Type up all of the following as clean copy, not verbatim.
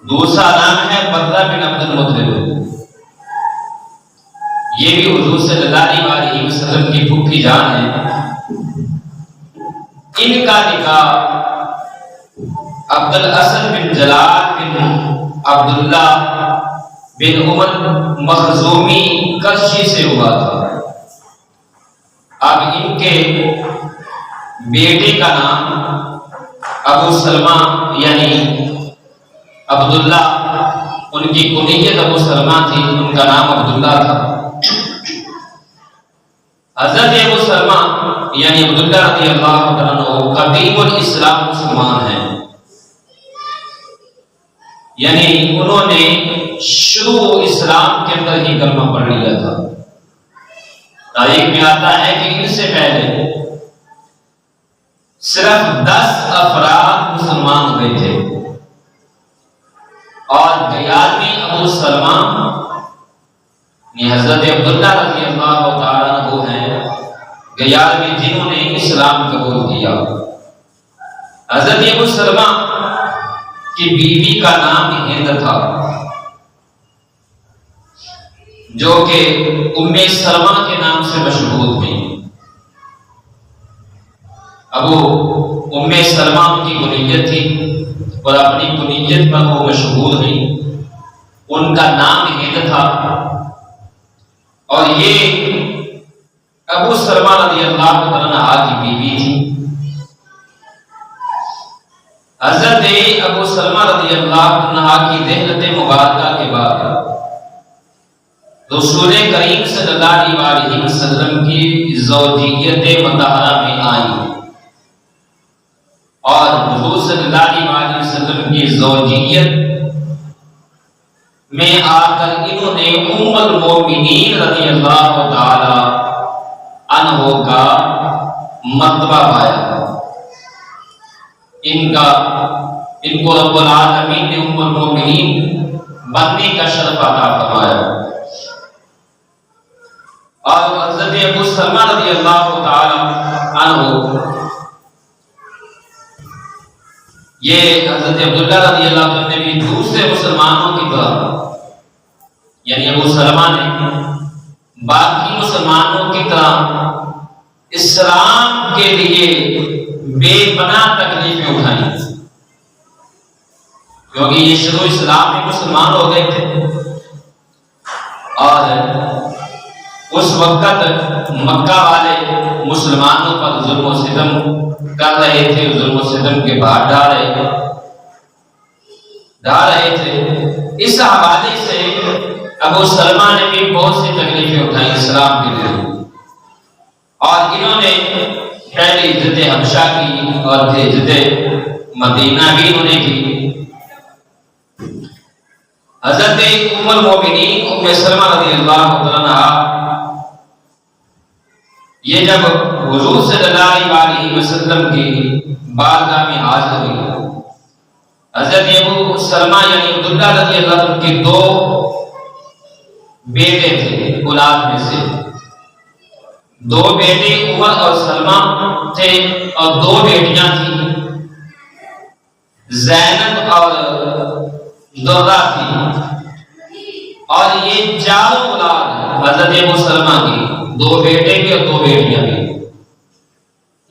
دوسرا نام ہے برہ بن عبد المطلب، یہ بھی حضور صلی اللہ علیہ وسلم کی پھوپھی جان ہے۔ ان کا نکاح عبد الاسد بن جلال بن عبداللہ بن عمر مخزومی کرشی سے ہوا تھا۔ اب ان کے بیٹے کا نام ابو سلمہ یعنی عبداللہ، ان کی کنیت ابو سلمہ تھی، ان کا نام عبداللہ تھا۔ حضرت ابو سلمہ یعنی عبداللہ رضی اللہ عنہ قدیم الاسلام مسلمان ہیں، یعنی انہوں نے شروع اسلام کے اندر ہی کلمہ پڑھ لیا تھا۔ تاریخ میں آتا ہے کہ ان سے پہلے صرف 10 افراد مسلمان ہوئے تھے، اور 11ویں ابو سلمہ حضرت عبداللہ رضی اللہ تعالیٰ عنہ ہیں، 11ویں جنہوں نے اسلام قبول کیا۔ حضرت ابو سلمہ کی بیوی کا نام ہند تھا، جو کہ ام سلمہ کے نام سے مشہور ہوئی۔ ابو ام سلمہ کی کنیت تھی اور اپنی کنیت پر وہ مشہور ہوئی، ان کا نام ہند تھا، اور یہ ابو سلمہ رضی اللہ عنہ کی بیوی تھی۔ حضرت ابو سلمہ رضی اللہ عنہ کی دہلت مبارکہ کے بعد رسول کریم صلی اللہ علیہ وسلم کی زوجیت مطہرہ میں آئی، اور حضور صلی اللہ علیہ وسلم کی زوجیت میں آ کر انہوں نے ام المومنین رضی اللہ تعالی عنہ کا مرتبہ پایا۔ ان کو رب العالمین نے ام المومنین بننے کا شرف عطا فرمایا، اور حضرت ابو سلمہ رضی اللہ تعالی عنہ یہ حضرت عبداللہ رضی اللہ عنہ نے بھی دوسرے مسلمانوں کی طرح، یعنی ابو سلمہ نے باقی مسلمانوں کی طرح اسلام کے لیے بے پناہ تکلیفیں اٹھائیں، کیونکہ یہ شروع اسلام میں مسلمان ہو گئے تھے، اور اس وقت مکہ والے مسلمانوں پر ظلم و ستم کر رہے تھے، ظلم و ستم کے بعد ڈال رہے تھے۔ اس حوالے سے ابو سلمہ نے بھی بہت سی تکلیفیں اٹھائیں اسلام کے لیے، اور انہوں نے پہلی عزت حبشہ کی اور عزت مدینہ بھی انہوں نے کی۔ حضرت ام المومنین ام سلمہ رضی اللہ عنہ یہ جب حضور صلی اللہ علیہ وسلم کی بارگاہ میں حاضر ہوئی، حضرت ابو سلمہ یعنی عبداللہ رضی اللہ عنہ کے 2 بیٹے تھے اولاد میں سے، 2 بیٹے عمر اور سلمہ تھے، اور 2 بیٹیاں تھیں زینب اور درہ تھی، اور یہ 4 اولاد حضرت ابو سلمہ کی، 2 بیٹے بھی اور 2 بیٹیاں بھی،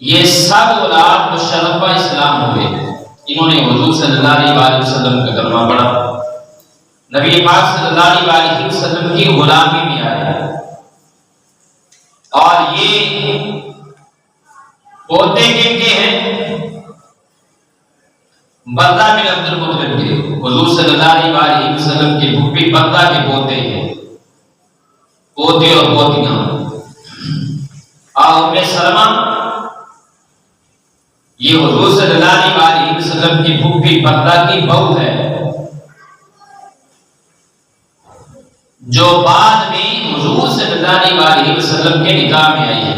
یہ سب اولاد مشرفہ اسلام ہوئے۔ انہوں نے حضور صلی اللہ علیہ وسلم کا کلمہ پڑھا، نبی پاک صلی اللہ علیہ وسلم کی غلامی میں آئے، اور یہ پوتے کن کے ہیں؟ برہ بن عبد المطلب کے، حضور صلی اللہ علیہ وسلم کی پھوپھی برہ کے پوتے ہیں، پوتے اور پوتیاں۔ اور ام سلمہ یہ حضور صلی اللہ علیہ وسلم کی پھوپھی برہ کی بہو ہے، جو بعد میں حضور صلی اللہ علیہ وسلم کے نکاح میں آئی ہے۔